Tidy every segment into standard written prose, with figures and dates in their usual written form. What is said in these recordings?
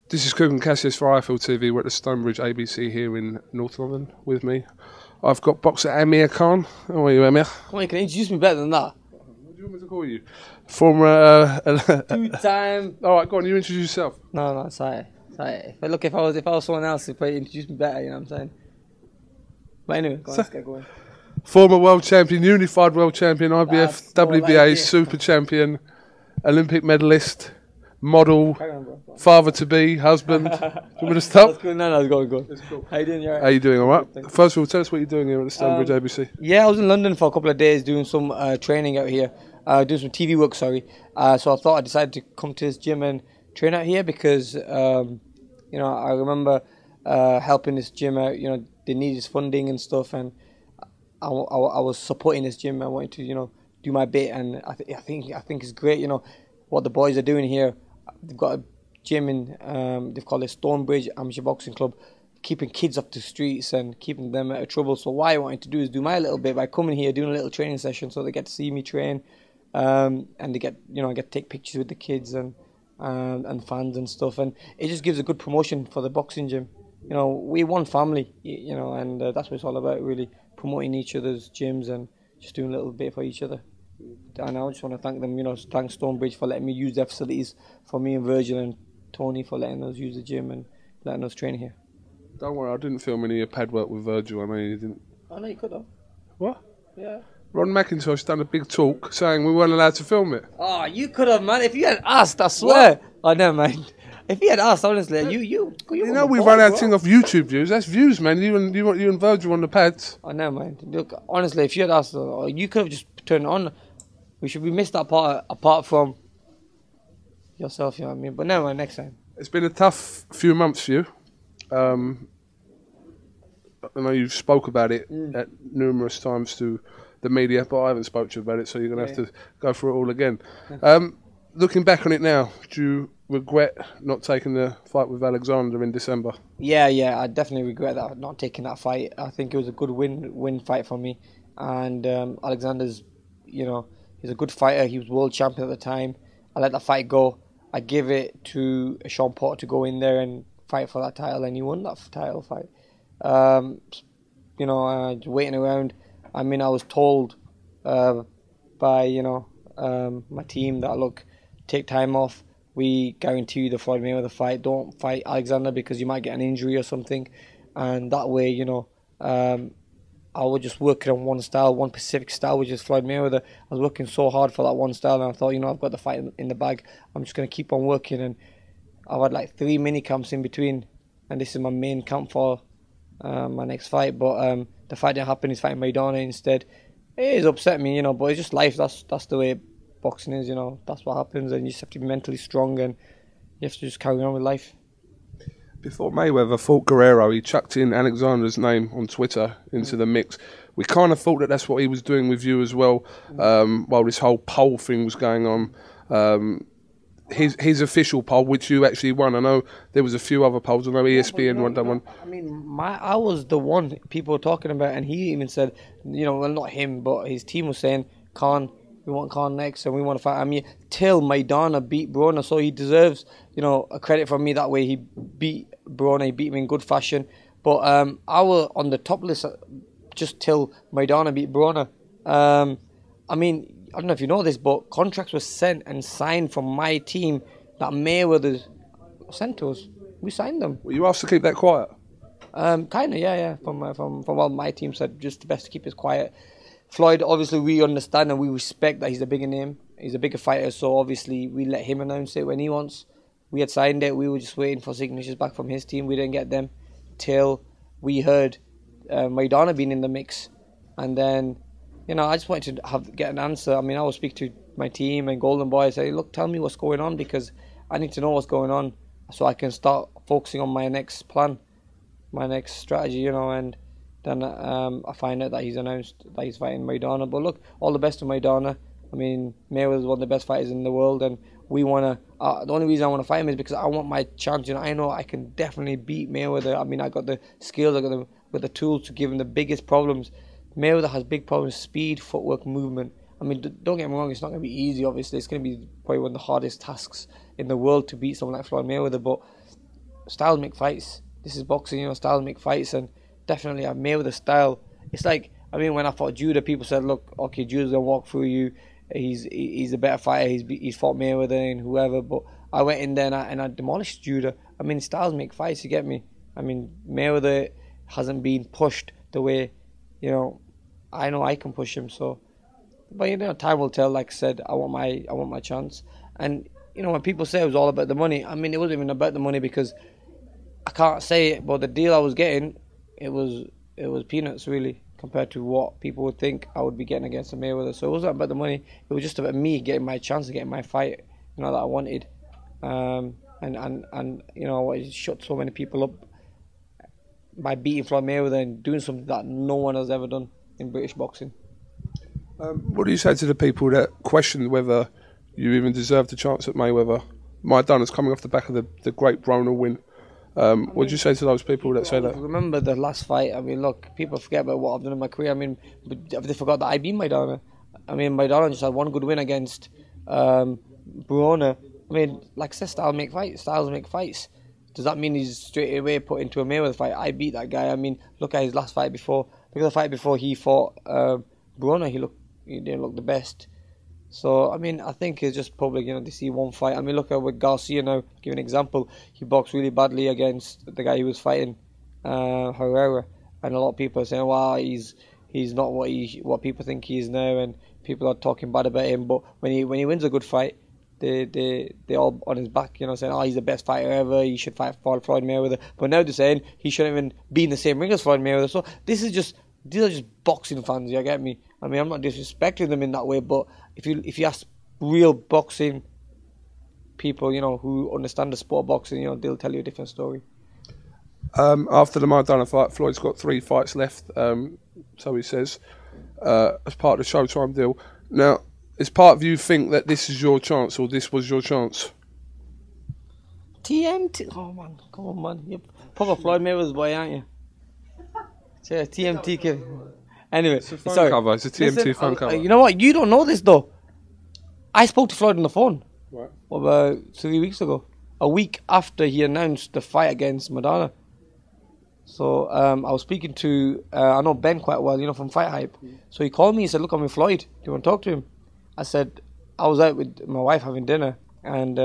This is Coogan Cassius for IFL TV. We're at the Stonebridge ABC here in North London. With me, I've got boxer Amir Khan. How are you, Amir? Come on, you can introduce me better than that. What do you want me to call you? Former... Two-time... All right, go on, you introduce yourself. No, sorry. Look, if I was someone else, if I introduced me better, you know what I'm saying? But anyway, go on, let's get going. Former world champion, unified world champion, IBF, WBA, like super champion, Olympic medalist, model, father-to-be, husband. Do you want me to stop? That's good. No, go on. That's cool. How you doing? You all right? How you doing, all right? First of all, tell us what you're doing here at the Stonebridge ABC. Yeah, I was in London for a couple of days doing some training out here. Doing some TV work, sorry. So I decided to come to this gym and train out here because, you know, I remember helping this gym out. You know, they needed funding and stuff, and I was supporting this gym. I wanted to, you know, do my bit, and I think it's great. You know, what the boys are doing here. They've got a gym in, they've called it Stonebridge Amateur Boxing Club, keeping kids off the streets and keeping them out of trouble. So what I wanted to do is do my little bit by coming here, doing a little training session, so they get to see me train, and they get to take pictures with the kids and fans and stuff, and it just gives a good promotion for the boxing gym. You know, we're one family, you know, and that's what it's all about, really, promoting each other's gyms and just doing a little bit for each other. And I just want to thank them, you know, thank Stonebridge for letting me use their facilities, for me and Virgil and Tony for letting us use the gym and letting us train here. Don't worry, I didn't film any of your pad work with Virgil. I know you didn't. I know you could have. What? Yeah. Ron McIntosh done a big talk saying we weren't allowed to film it. Oh, you could have, man. If you had asked, I swear. Oh, never mind. If you had asked, honestly, you know we run our thing off YouTube views. That's views, man. You and Virgil on the pads. Oh, never mind. Look, honestly, if you had asked, you could have just turned it on. We missed that part apart from yourself, you know what I mean? But never mind, next time. It's been a tough few months for you. I know you've spoke about it at numerous times to the media, but I haven't spoke to you about it, so you're going to have to go through it all again. Looking back on it now, do you regret not taking the fight with Alexander in December? Yeah, I definitely regret that, not taking that fight. I think it was a good win fight for me. And Alexander's, you know, he's a good fighter. He was world champion at the time. I let that fight go. I give it to Sean Porter to go in there and fight for that title, and he won that title fight. You know, waiting around. I mean, I was told by, you know, my team that, look, take time off. We guarantee you the Floyd Mayweather fight. Don't fight Alexander because you might get an injury or something. And that way, you know, I was just working on one style, one specific style, which is Floyd Mayweather. I was working so hard for that one style, and I thought, you know, I've got the fight in the bag. I'm just going to keep on working, and I've had like 3 mini camps in between, and this is my main camp for my next fight. But the fight that happened is fighting Maidana instead. It has upset me, you know, but it's just life. That's the way boxing is, you know. That's what happens, and you just have to be mentally strong, and you have to just carry on with life. Before Mayweather fought Guerrero, he chucked in Alexander's name on Twitter into the mix. We kind of thought that that's what he was doing with you as well, while this whole poll thing was going on. His official poll, which you actually won. I know there was a few other polls. I know ESPN won that one. I mean, I was the one people were talking about, and he even said, you know, well, not him, but his team was saying, Khan, we want Khan next, and we want to fight Amir till Maidana beat Broner, so he deserves, you know, a credit from me that way. He beat Broner, he beat him in good fashion. But I was on the top list just till Maidana beat Broner. I mean, I don't know if you know this, but contracts were sent and signed from my team that Mayweather sent to us. We signed them. Were you asked to keep that quiet? Kind of, yeah. From what my team said, just the best to keep it quiet. Floyd, obviously, we understand and we respect that he's a bigger name. He's a bigger fighter, so obviously we let him announce it when he wants. We had signed it. We were just waiting for signatures back from his team. We didn't get them till we heard Maidana being in the mix. And then, you know, I just wanted to get an answer. I mean, I would speak to my team and Golden Boy and say, look, tell me what's going on, because I need to know what's going on so I can start focusing on my next plan, my next strategy, you know. And then I find out that he's announced that he's fighting Maidana. But look, all the best to Maidana. I mean, Mayweather's one of the best fighters in the world, and we want to. The only reason I want to fight him is because I want my chance. You know, I know I can definitely beat Mayweather. I mean, I got the skills, I got the tools to give him the biggest problems. Mayweather has big problems: speed, footwork, movement. I mean, don't get me wrong, it's not going to be easy. Obviously, it's going to be probably one of the hardest tasks in the world to beat someone like Floyd Mayweather. But styles make fights. This is boxing, you know, styles make fights, and definitely a Mayweather style. It's like, I mean, when I fought Judah, people said, look, okay, Judah's gonna walk through you. He's a better fighter. He's fought Mayweather and whoever, but I went in there and I demolished Judah. I mean, styles make fights. You get me? I mean, Mayweather hasn't been pushed the way, you know I can push him. So, but you know, time will tell. Like I said, I want my chance. And you know, when people say it was all about the money, I mean, it wasn't even about the money, because I can't say it, but the deal I was getting, it was peanuts really compared to what people would think I would be getting against a Mayweather. So it wasn't about the money. It was just about me getting my chance of getting my fight, you know, that I wanted. And you know, I shut so many people up by beating Floyd Mayweather and doing something that no one has ever done in British boxing. What do you say to the people that question whether you even deserved a chance at Mayweather? Maidana's coming off the back of the great Broner win. What do you say to those people that say that? Remember the last fight. I mean, look, people forget about what I've done in my career. I mean, they forgot that I beat Maidana. I mean, Maidana just had one good win against Broner. I mean, like I said, styles make fights. Does that mean he's straight away put into a Mayweather fight? I beat that guy. I mean, look at his last fight before. Look at the fight before he fought Broner. He didn't look the best. So, I mean, I think it's just public, you know, they see one fight. I mean, look at with Garcia now, give an example. He boxed really badly against the guy he was fighting, Guerrero. And a lot of people are saying, wow, he's not what people think he is now, and people are talking bad about him. But when he wins a good fight, they all on his back, you know, saying, oh, he's the best fighter ever, he should fight Floyd Mayweather. But now they're saying he shouldn't even be in the same ring as Floyd Mayweather. So these are just boxing fans, you get me? I mean, I'm not disrespecting them in that way, but if you ask real boxing people, you know, who understand the sport of boxing, you know, they'll tell you a different story. After the Maidana fight, Floyd's got 3 fights left, so he says, as part of the Showtime deal. Now, is part of you think that this is your chance, or this was your chance? TMT, oh man, come on man, you're proper Floyd Mayweather's boy, aren't you? Yeah, TMT kid. Anyway, it's a phone cover. It's a TMT phone cover. You know what? You don't know this though. I spoke to Floyd on the phone. Right. About 3 weeks ago, a week after he announced the fight against Maidana. So I was speaking to I know Ben quite well, you know, from Fight Hype. So he called me. He said, "Look, I'm with Floyd. Do you want to talk to him?" I said, "I was out with my wife having dinner, and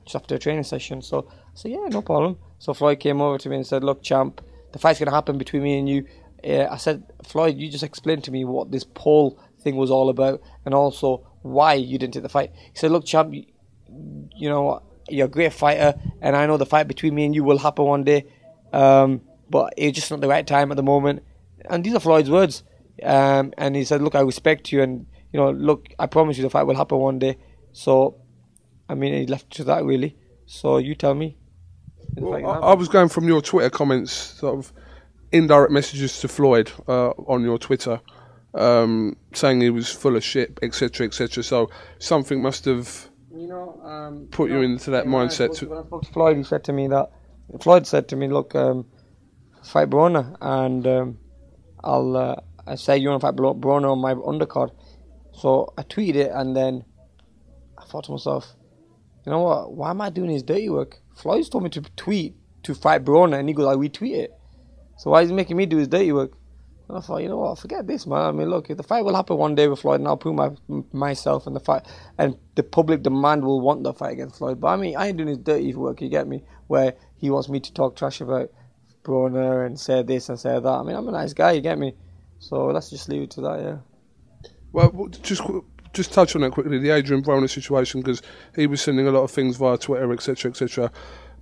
just after a training session." So I said, "Yeah, no problem." So Floyd came over to me and said, "Look, champ, the fight's gonna happen between me and you." I said, "Floyd, you just explained to me what this poll thing was all about, and also why you didn't take the fight." He said, "Look, champ, you know, you're a great fighter, and I know the fight between me and you will happen one day, but it's just not the right time at the moment." And these are Floyd's words. And he said, "Look, I respect you, and you know, look, I promise you the fight will happen one day." So, I mean, he left to that really. So you tell me. Well, I was going from your Twitter comments, sort of indirect messages to Floyd on your Twitter, saying he was full of shit, etc., etc. So something must have, you know, put you into that mindset. When I spoke to Floyd, he said to me that Floyd said to me, "Look, fight Broner, and I say you want to fight Broner on my undercard." So I tweeted it, and then I thought to myself, you know what? Why am I doing his dirty work? Floyd's told me to tweet to fight Broner, and he goes, "I retweet it." So why is he making me do his dirty work? And I thought, you know what? Forget this, man. I mean, look, if the fight will happen one day with Floyd, and I'll prove myself in the fight, and the public demand will want the fight against Floyd. But I mean, I ain't doing his dirty work. You get me? Where he wants me to talk trash about Broner and say this and say that. I mean, I'm a nice guy. You get me? So let's just leave it to that. Yeah. Well, just touch on that quickly, the Adrian Broner situation, because he was sending a lot of things via Twitter, etc.,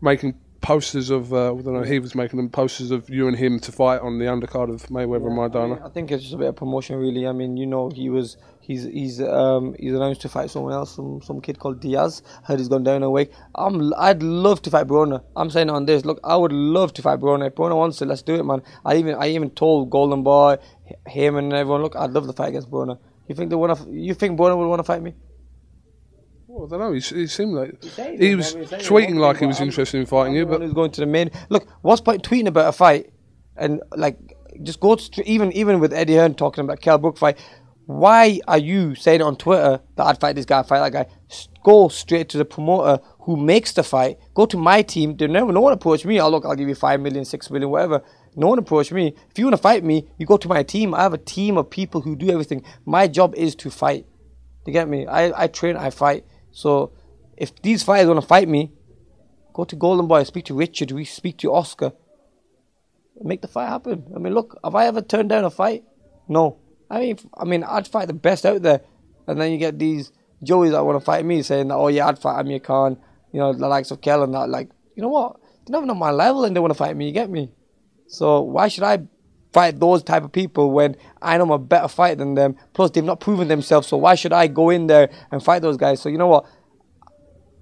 making posters of, I don't know, he was making them posters of you and him to fight on the undercard of Mayweather and Maidana. I think it's just a bit of promotion, really. I mean, you know, he's announced to fight someone else, some kid called Diaz. Heard he's gone down a week. I'd love to fight Broner. I'm saying it on this. Look, I would love to fight Broner. If Broner wants it, let's do it, man. I even told Golden Boy, him and everyone, look, I'd love to fight against Broner. You think Broner would want to fight me? Well, I don't know. He seemed like he was tweeting like he was interested in fighting you, but he was going to the main. Look, what's point tweeting about a fight and like just go to even with Eddie Hearn talking about Kell Brook fight. Why are you saying on Twitter that I'd fight this guy, fight that guy? go straight to the promoter who makes the fight. Go to my team. No one approach me. Oh, look, I'll give you 5 million, 6 million, whatever. No one approach me. If you want to fight me, you go to my team. I have a team of people who do everything. My job is to fight. You get me? I train, I fight. So if these fighters want to fight me, go to Golden Boy, speak to Richard, we speak to Oscar. Make the fight happen. I mean, look, have I ever turned down a fight? No. I mean, I'd fight the best out there. And then you get these Joeys that want to fight me saying that, oh yeah, I'd fight Amir Khan, you know, the likes of Kel and that. Like, you know what? They're not even on my level and they want to fight me, you get me? So why should I fight those type of people when I know I'm a better fighter than them? Plus, they've not proven themselves, so why should I go in there and fight those guys? So you know what?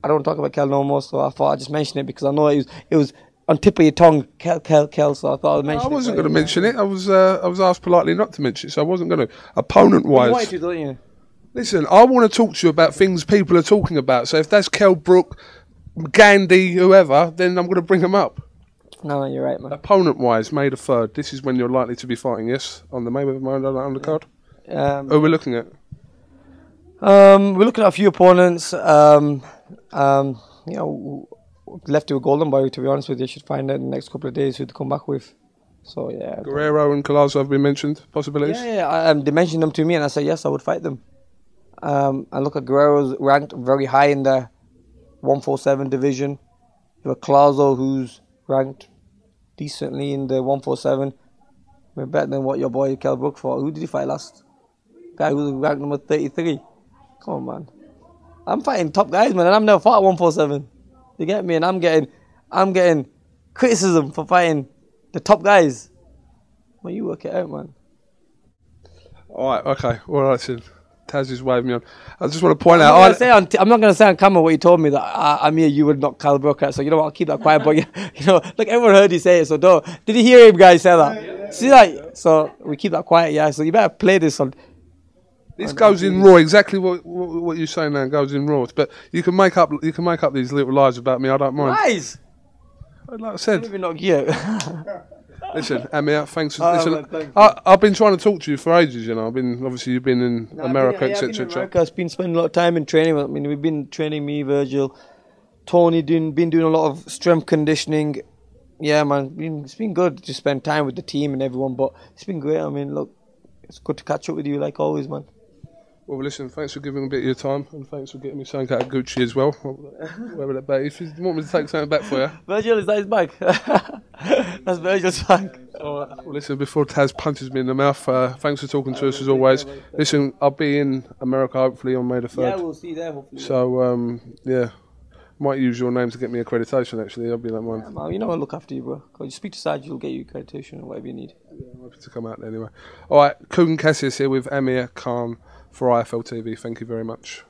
I don't talk about Kel no more, so I thought I'd just mention it because I know it was on tip of your tongue, Kel, so I thought I'd mention it. I wasn't going to mention it. I was asked politely not to mention it, so I wasn't going to. Opponent-wise... You wanted to, don't you? Listen, I want to talk to you about things people are talking about. So if that's Kell Brook, Gandhi, whoever, then I'm going to bring them up. No, you're right, man. Opponent-wise, May the 3rd. This is when you're likely to be fighting, yes? On the Mayweather undercard? Who are we looking at? We're looking at a few opponents. You know, left to a Golden Boy, to be honest with you. Should find out in the next couple of days who to come back with. So, yeah. Guerrero and Collazo have been mentioned, possibilities? Yeah. They mentioned them to me and I said, yes, I would fight them. And look at Guerrero's ranked very high in the 147 division. You have Collazo, who's ranked decently in the 147. We're better than what your boy Kell Brook fought. Who did he fight last? Guy who was ranked number 33. Come on, man. I'm fighting top guys, man, and I've never fought at 147. You get me? And I'm getting criticism for fighting the top guys. Well, you work it out, man. All right, okay. All right, then. Taz is waving me on. I just want to point out... I'm not going to say on camera what you told me, that Amir, you would knock Kell Brook out. So, you know what, I'll keep that quiet. But, you know, look, everyone heard you say it, so don't. Did you hear him, guys, say that? Yeah. See that? So, we keep that quiet, yeah. So, you better play this on... This goes in raw, exactly what you're saying now goes in raw. But you can make up these little lies about me, I don't mind. Lies? Like I said. Maybe not you. Listen, Amir, thanks for listen. I've been trying to talk to you for ages, you know. Obviously you've been in America, etc. I've been spending a lot of time in training. I mean, we've been training, me, Virgil, Tony, been doing a lot of strength conditioning. Yeah, man, it's been good to spend time with the team and everyone, but it's been great. I mean, look, it's good to catch up with you like always, man. Well, listen, thanks for giving a bit of your time, and thanks for getting me something out of Gucci as well. Wherever that be. If you want me to take something back for you. Virgil, is that his bag? That's Virgil's bag. Well, listen, before Taz punches me in the mouth, thanks for talking to us as always. Listen, I'll be in America hopefully on May the 3rd. Yeah, we'll see you there hopefully. So, yeah, might use your name to get me accreditation actually. I'll be that one. Yeah, man, you know I'll look after you, bro. You speak to Saj, you'll get you accreditation or whatever you need. Yeah, I'm happy to come out there anyway. Alright, Kugan Cassius here with Amir Khan for IFL TV. Thank you very much.